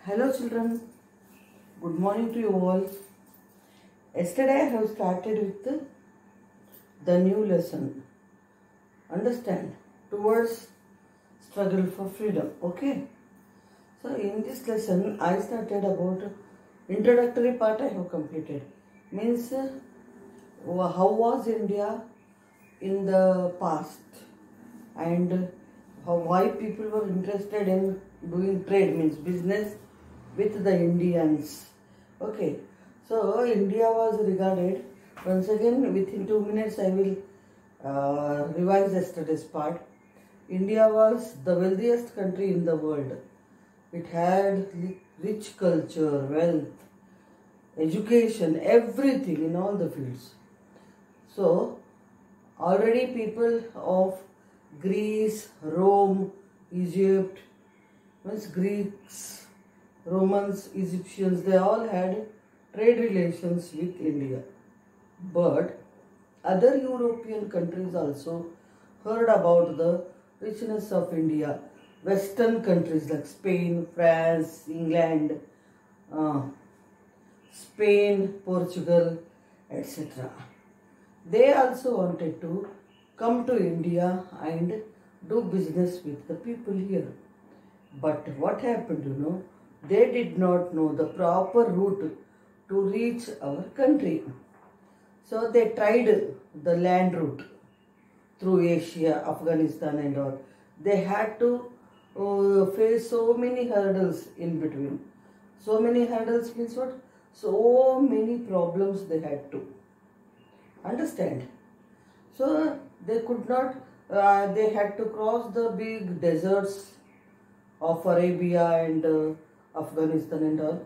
Hello children, good morning to you all. Yesterday I have started with the new lesson. Understand? Towards struggle for freedom. Okay? So in this lesson I started about introductory part I have completed. Means how was India in the past and why people were interested in doing trade, means business with the Indians. Okay, so India was regarded, once again within 2 minutes I will revise yesterday's part. India was the wealthiest country in the world. It had rich culture, wealth, education, everything in all the fields. So already people of Greece, Rome, Egypt, means Greeks, Romans, Egyptians, they all had trade relations with India. But other European countries also heard about the richness of India. Western countries like Spain, France, England, Spain, Portugal, etc. They also wanted to come to India and do business with the people here. But what happened, they did not know the proper route to reach our country. So they tried the land route through Asia, Afghanistan and all. They had to face so many hurdles in between. So many hurdles means what? So many problems they had to understand. So they could not, they had to cross the big deserts of Arabia and Afghanistan and all.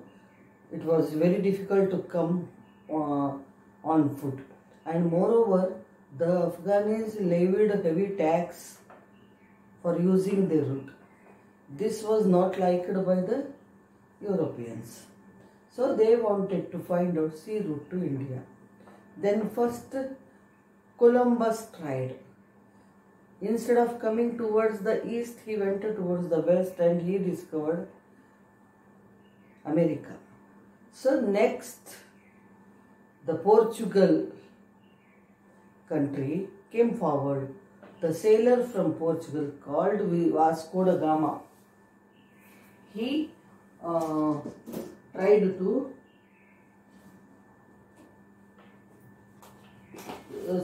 It was very difficult to come on foot. And moreover, the Afghans levied heavy tax for using their route. This was not liked by the Europeans. So they wanted to find out sea route to India. Then first Columbus tried. Instead of coming towards the east, he went towards the west and he discovered America. So next, the Portugal country came forward. The sailor from Portugal called Vasco da Gama. He tried to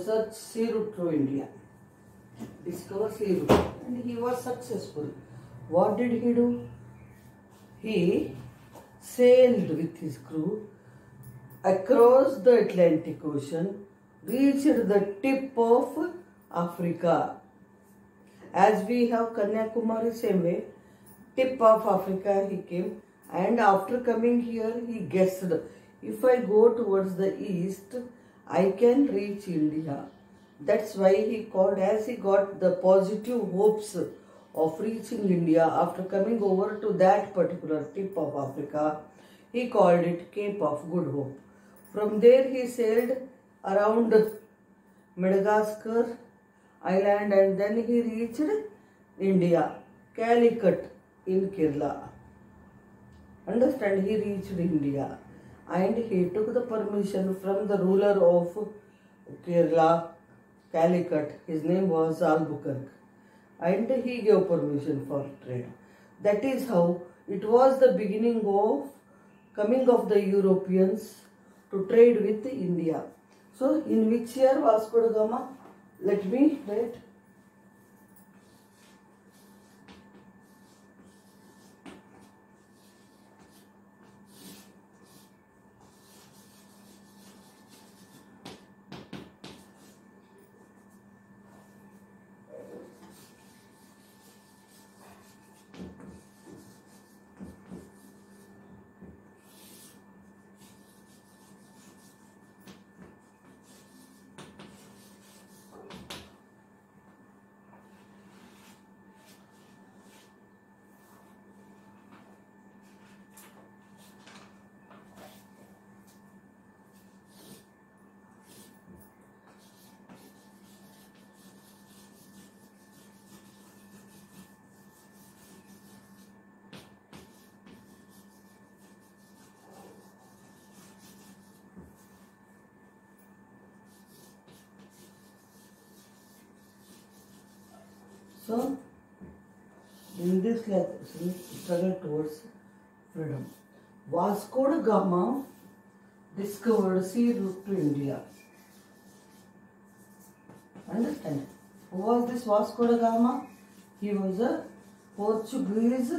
search sea route through India, discover sea route, and he was successful. What did he do? He sailed with his crew across the Atlantic Ocean, reached the tip of Africa. As we have Kanyakumari, same way, tip of Africa he came, and after coming here he guessed, if I go towards the east, I can reach India. That's why he called, as he got the positive hopes of reaching India after coming over to that particular tip of Africa, he called it Cape of Good Hope. From there he sailed around Madagascar island and then he reached India, Calicut in Kerala. Understand, he reached India and he took the permission from the ruler of Kerala, Calicut. His name was Albuquerque, and he gave permission for trade. That is how it was the beginning of coming of the Europeans to trade with India. So in which year Vasco da Gama? Let me wait. So, in this struggle towards freedom, Vasco da Gama discovered sea route to India. Understand? Who was this Vasco da Gama? He was a Portuguese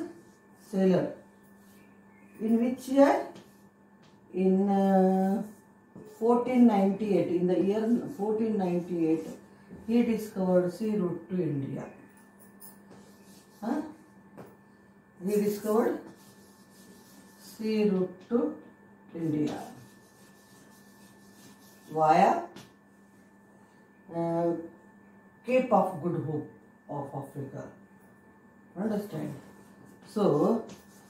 sailor. In which year? In 1498. In the year 1498, he discovered sea route to India. He discovered sea route to India via Cape of Good Hope of Africa. Understand? So,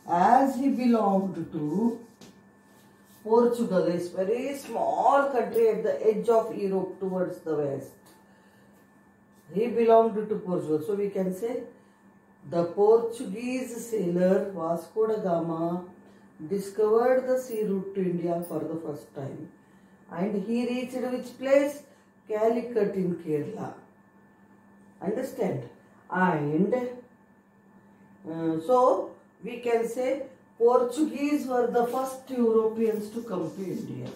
as he belonged to Portugal, a very small country at the edge of Europe towards the west, he belonged to Portugal. So, we can say the Portuguese sailor Vasco da Gama discovered the sea route to India for the first time. And he reached which place? Calicut in Kerala. Understand? And so we can say Portuguese were the first Europeans to come to India.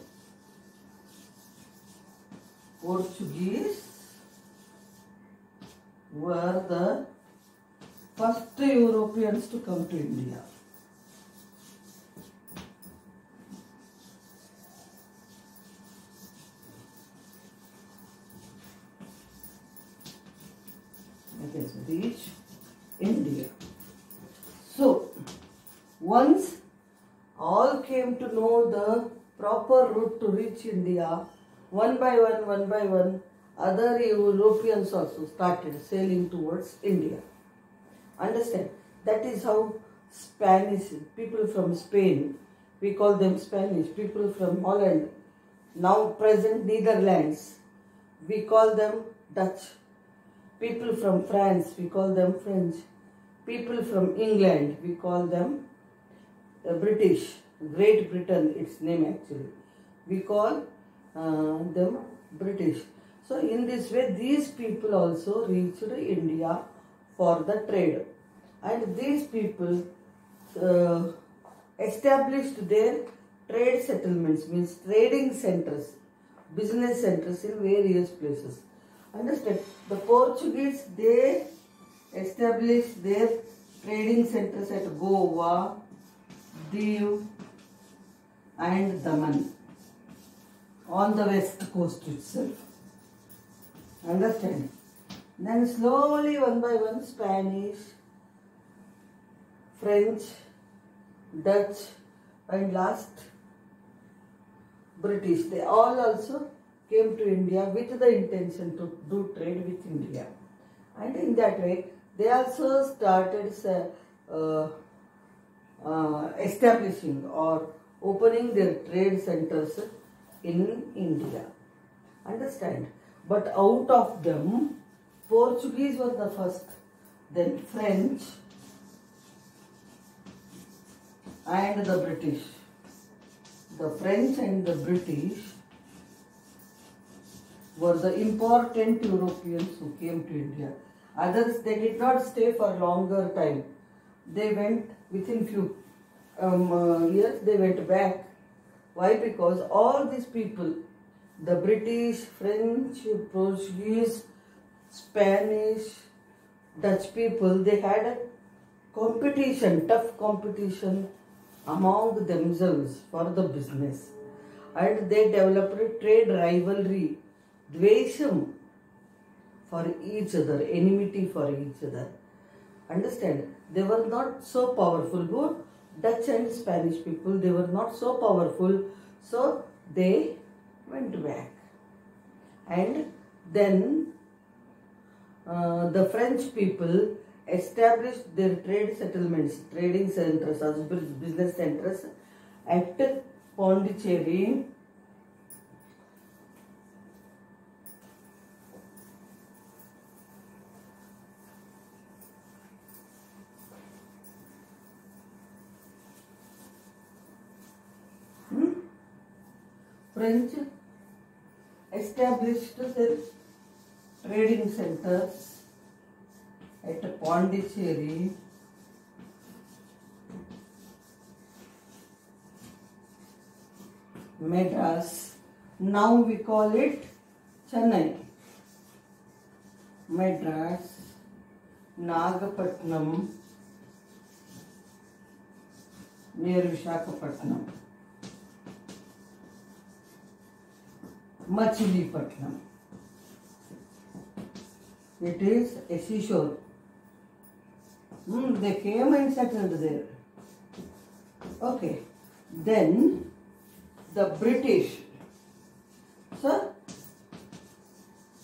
Portuguese were the first Europeans to come to India. Reach India. So, once all came to know the proper route to reach India, one by one, other Europeans also started sailing towards India. Understand? That is how Spanish, people from Spain, we call them Spanish, people from Holland, now present Netherlands, we call them Dutch. People from France, we call them French. People from England, we call them British. Great Britain, its name actually. We call them British. So in this way, these people also reached India for the trade. And these people established their trade settlements, means trading centers, business centers in various places. Understand? The Portuguese, they established their trading centers at Goa, Diu and Daman on the west coast itself. Understand? Then slowly, one by one, Spanish, French, Dutch and last British, they all also came to India with the intention to do trade with India. And in that way, they also started establishing or opening their trade centers in India. Understand? But out of them, Portuguese were the first, then French and the British. The French and the British were the important Europeans who came to India. Others, they did not stay for longer time. They went within few years, they went back. Why? Because all these people, the British, French, Portuguese, Spanish, Dutch people, they had a competition, tough competition among themselves for the business. And they developed a trade rivalry, dvesham for each other, enmity for each other. Understand? They were not so powerful. Both Dutch and Spanish people, they were not so powerful. So they went back. And then the French people established their trade settlements, trading centers as business centers at Pondicherry, French established their trading centers at Pondicherry, Madras, now we call it Chennai, Madras, Nagapatnam, near Visakhapatnam, Machilipatnam. It is a seashore. They came and settled there. Okay. Then the British. So,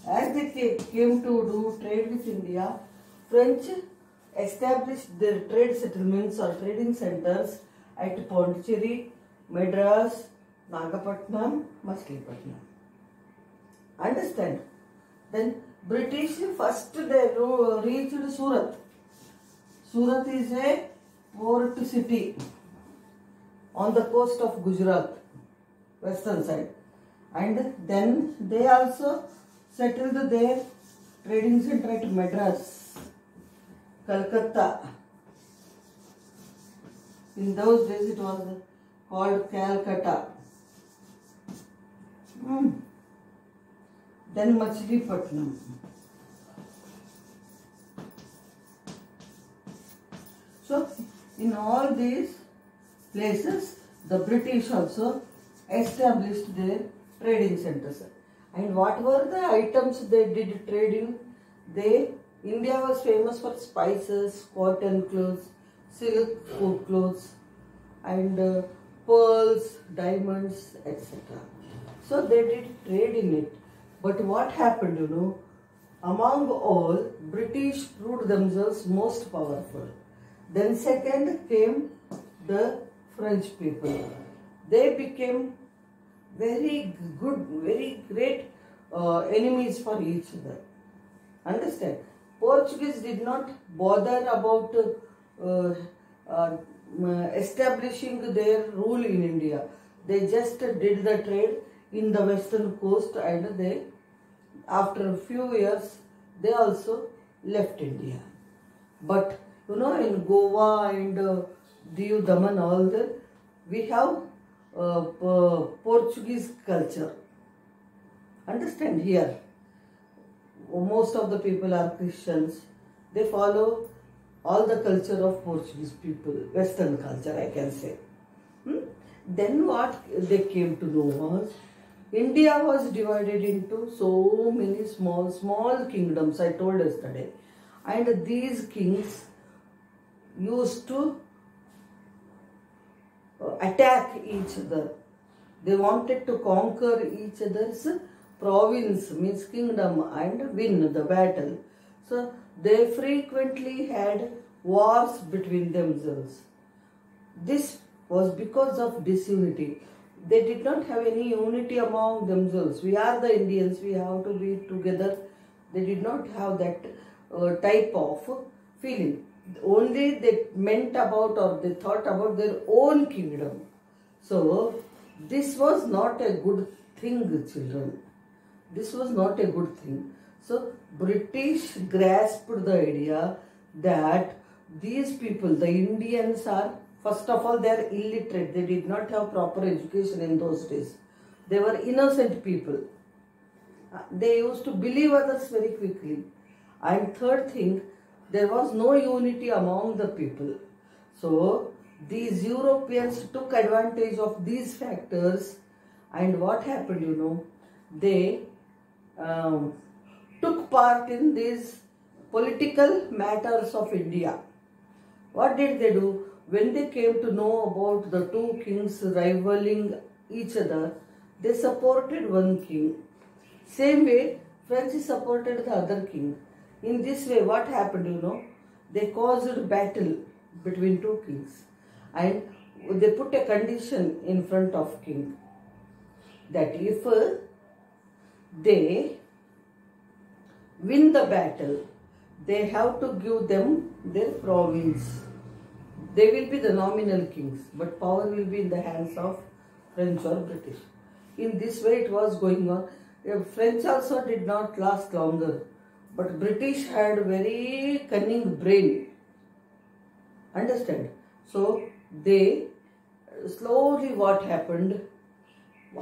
as they came to do trade with India, French established their trade settlements or trading centers at Pondicherry, Madras, Nagapatnam, Machilipatnam. Understand? Then British first they reached Surat. Surat is a port city on the coast of Gujarat, western side. And then they also settled their trading center at Madras, Calcutta. In those days it was called Calcutta. Then Machilipatnam. So, in all these places, the British also established their trading centers. And what were the items they did trading? India was famous for spices, cotton clothes, silk food clothes, and pearls, diamonds, etc. So they did trade in it. But what happened, among all, British proved themselves most powerful. Then second came the French people. They became very good, very great enemies for each other. Understand? Portuguese did not bother about establishing their rule in India. They just did the trade in the western coast, and after a few years, they also left India. But in Goa and Diu Daman, all that, we have Portuguese culture. Understand? Here, most of the people are Christians. They follow all the culture of Portuguese people, Western culture, I can say. Then what they came to know was, India was divided into so many small kingdoms, I told yesterday. And these kings used to attack each other. They wanted to conquer each other's province, means kingdom, and win the battle. So they frequently had wars between themselves. This was because of disunity. They did not have any unity among themselves. We are the Indians, we have to be together. They did not have that type of feeling. Only they meant about, or they thought about their own kingdom. So this was not a good thing, children. This was not a good thing. So British grasped the idea that these people, the Indians, are, first of all, they are illiterate. They did not have proper education in those days. They were innocent people. They used to believe others very quickly. And third thing, there was no unity among the people. So these Europeans took advantage of these factors, and what happened, they took part in these political matters of India. What did they do? When they came to know about the two kings rivaling each other, they supported one king. Same way, French supported the other king. In this way, what happened, they caused battle between two kings. And they put a condition in front of king, that if they win the battle, they have to give them their province. They will be the nominal kings, but power will be in the hands of French or British. In this way it was going on. French also did not last longer. but British had very cunning brain. Understand? So they slowly, what happened?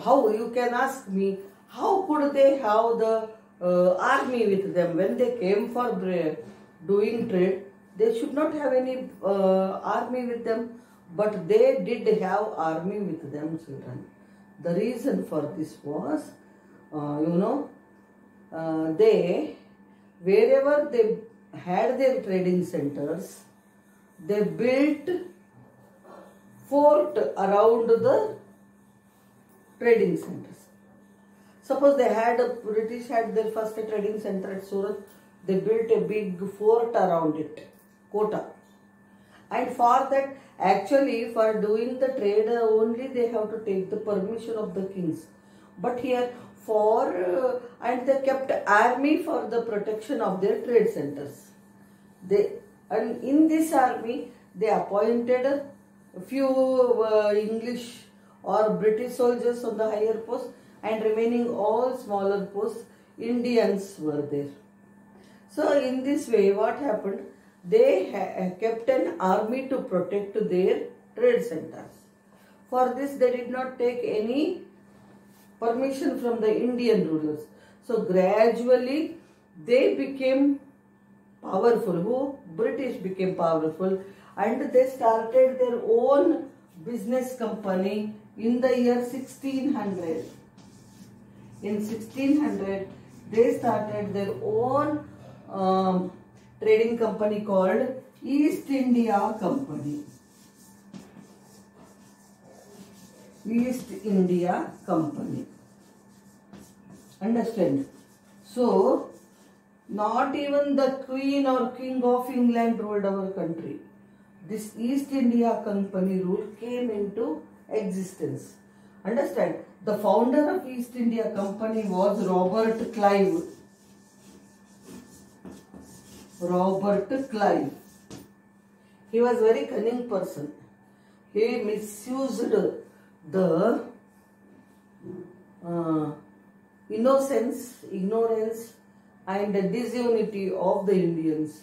How, you can ask me, how could they have the army with them when they came for doing trade? They should not have any army with them, but they did have army with them, children. The reason for this was, they, wherever they had their trading centers, they built fort around the trading centers. Suppose they had, British had their first trading center at Surat, they built a big fort around it, Kota. And for that, actually for doing the trade only, they have to take the permission of the kings. But here and they kept army for the protection of their trade centers. And in this army, they appointed a few English or British soldiers on the higher post, and remaining all smaller posts, Indians were there. So in this way, what happened? They kept an army to protect their trade centers. For this, they did not take any permission from the Indian rulers. So gradually, they became powerful. Who? British became powerful, and they started their own business company in the year 1600. In 1600, they started their own trading company called East India Company. East India Company. Understand? So, not even the Queen or King of England ruled our country. This East India Company rule came into existence. Understand? The founder of East India Company was Robert Clive. Robert Clive. He was a very cunning person. He misused the innocence, ignorance and disunity of the Indians,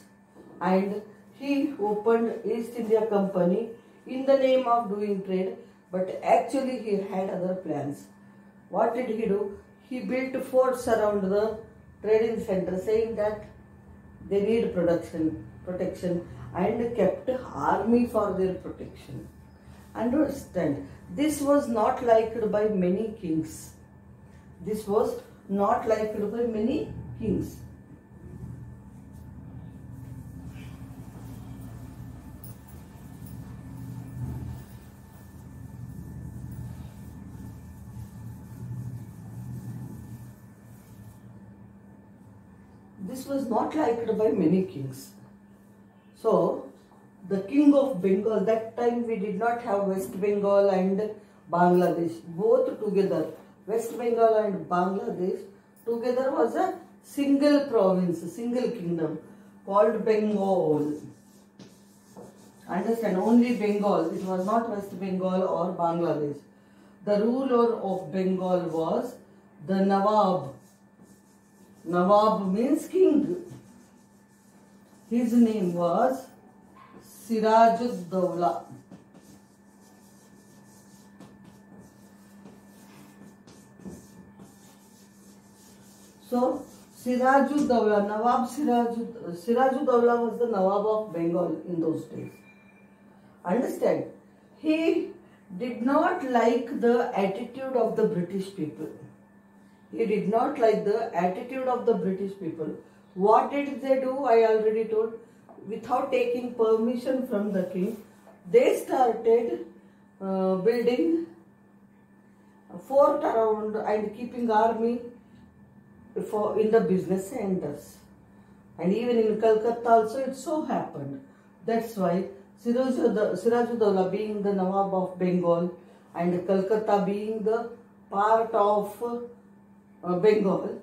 and he opened East India Company in the name of doing trade, but actually he had other plans. What did he do? He built forts around the trading center, saying that they need protection, and kept army for their protection. Understand? This was not liked by many kings. This was not liked by many kings. This was not liked by many kings. So, the king of Bengal, that time we did not have West Bengal and Bangladesh, both together. West Bengal and Bangladesh together was a single province, a single kingdom called Bengal. Understand? Only Bengal. It was not West Bengal or Bangladesh. The ruler of Bengal was the Nawab. Nawab means king. His name was Siraj-ud-Dawla. So, Siraj-ud-Dawla, Nawab Siraj-ud-Dawla was the Nawab of Bengal in those days. Understand? He did not like the attitude of the British people. He did not like the attitude of the British people. What did they do? I already told. Without taking permission from the king, they started building a fort around and keeping army in the business centers. And even in Calcutta also it so happened. That's why Siraj-ud-Dawla being the Nawab of Bengal and Calcutta being the part of Bengal,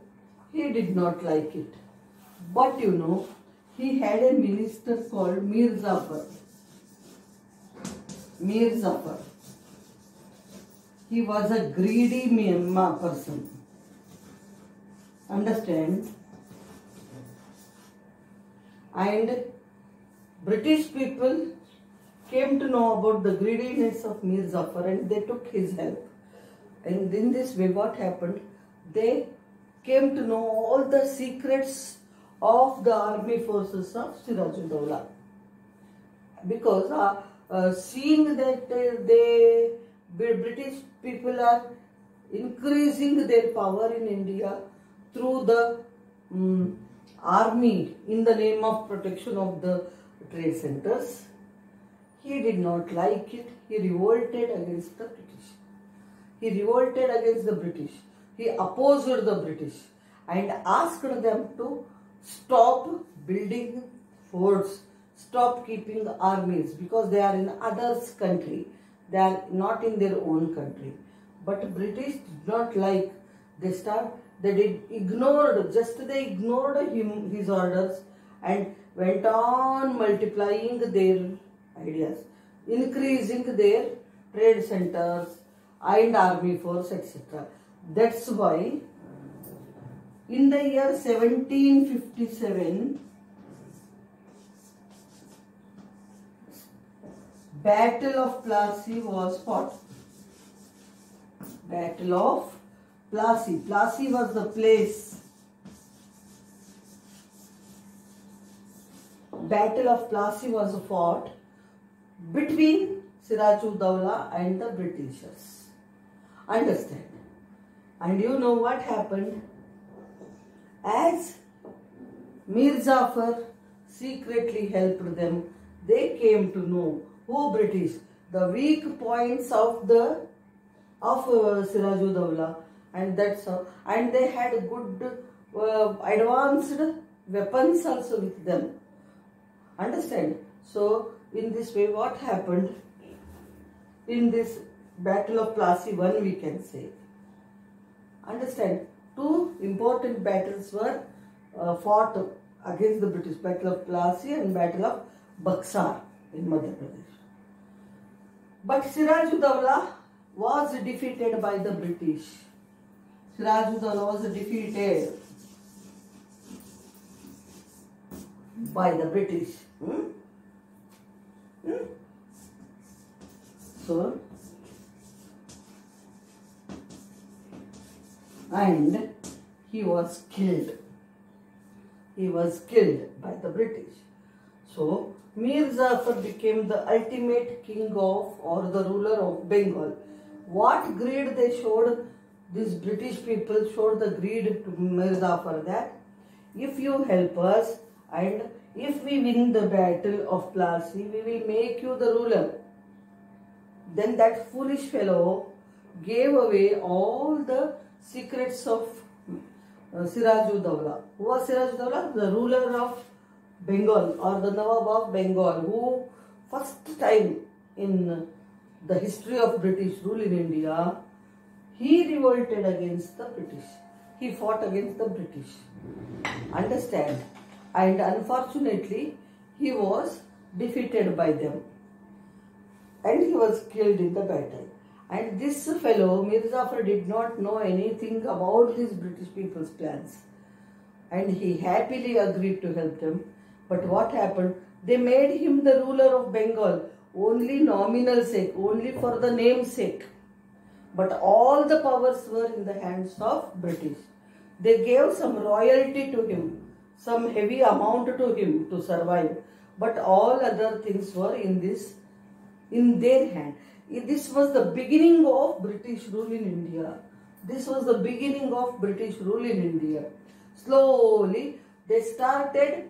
he did not like it. But you know, he had a minister called Mir Jafar. Mir Jafar. He was a greedy person. Understand? and British people came to know about the greediness of Mir Jafar and they took his help. And in this way, what happened? They came to know all the secrets of the army forces of Siraj-ud-Dawla. Because seeing that the British people are increasing their power in India through the army in the name of protection of the trade centers, he did not like it. He revolted against the British. He revolted against the British. He opposed the British and asked them to stop building forts, stop keeping armies, because they are in others' country. They are not in their own country. But British did not like. They ignored his orders and went on multiplying their ideas, increasing their trade centers and army force, etc. That's why in the year 1757, Battle of Plassey was fought. Battle of Plassey. Plassey was the place. Battle of Plassey was fought between Siraj-ud-Dawla and the Britishers. Understand? And you know what happened? As Mir Jafar secretly helped them, they came to know who British, the weak points of Siraj-ud-Dawla, and that's how. And they had good advanced weapons also with them. Understand? So in this way, what happened in this Battle of Plassey 1, we can say. Understand? Two important battles were fought against the British. Battle of Plassey and Battle of Buxar in Madhya Pradesh. But Siraj-ud-Dawla was defeated by the British. Siraj-ud-Dawla was defeated by the British. So, and he was killed. He was killed by the British. So, Mir Jafar became the ultimate king of, or the ruler of Bengal. What greed they showed, these British people showed the greed to Mir Jafar, that if you help us and if we win the battle of Plassey, we will make you the ruler. Then that foolish fellow gave away all the secrets of Siraj-ud-Dawla. Who was Siraj-ud-Dawla? The ruler of Bengal, or the Nawab of Bengal, who first time in the history of British rule in India, he revolted against the British. He fought against the British. Understand? And unfortunately, he was defeated by them. And he was killed in the battle. And this fellow, Mir Jafar, did not know anything about these British people's plans. And he happily agreed to help them. But what happened? They made him the ruler of Bengal, only nominal sake, only for the name's sake. But all the powers were in the hands of British. They gave some royalty to him, some heavy amount to him to survive. But all other things were in their hand. This was the beginning of British rule in India. This was the beginning of British rule in India. Slowly, they started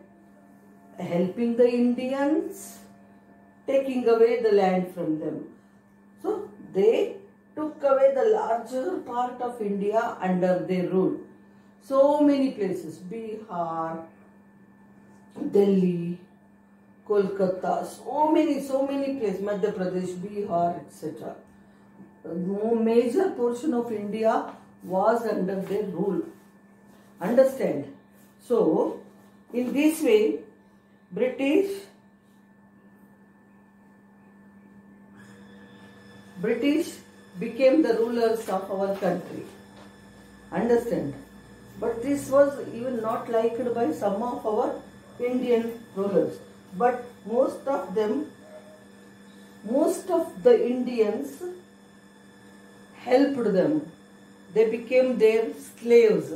helping the Indians, taking away the land from them. So, they took away the larger part of India under their rule. So many places, Bihar, Delhi, Kolkata, so many places, Madhya Pradesh, Bihar, etc. No major portion of India was under their rule. Understand? So, in this way, British became the rulers of our country. Understand? But this was even not liked by some of our Indian rulers. But most of the Indians helped them. They became their slaves.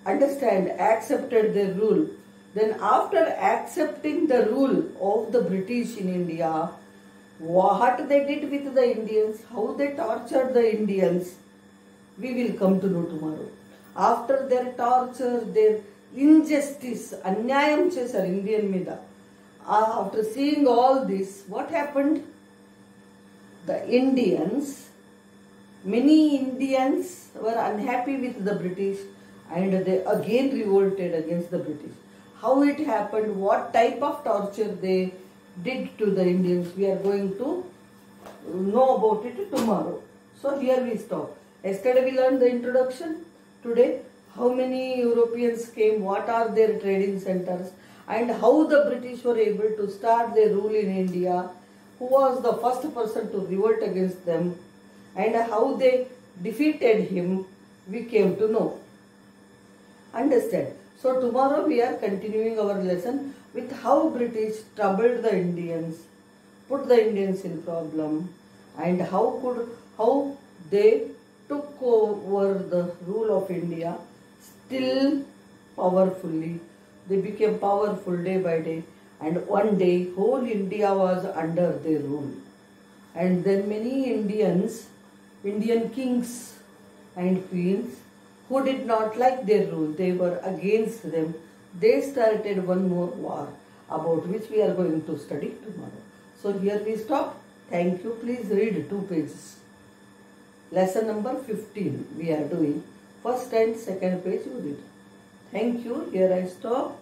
Understand, accepted their rule. Then after accepting the rule of the British in India, what they did with the Indians, how they tortured the Indians, we will come to know tomorrow. After their torture, their injustice, anyayam chesar Indian mida. After seeing all this, what happened? The Indians, many Indians were unhappy with the British and they again revolted against the British. How it happened, what type of torture they did to the Indians, we are going to know about it tomorrow. So here we stop. Yesterday we learned the introduction. Today, how many Europeans came, what are their trading centers, and how the British were able to start their rule in India, who was the first person to revolt against them, and how they defeated him, we came to know. Understand? So tomorrow we are continuing our lesson with how British troubled the Indians, put the Indians in problem, and how they took over the rule of India still powerfully. They became powerful day by day, and one day whole India was under their rule. And then many Indian kings and queens who did not like their rule, they were against them. They started one more war about which we are going to study tomorrow. So here we stop. Thank you. Please read 2 pages. Lesson number 15 we are doing. First and second page you read. Thank you. Here I stop.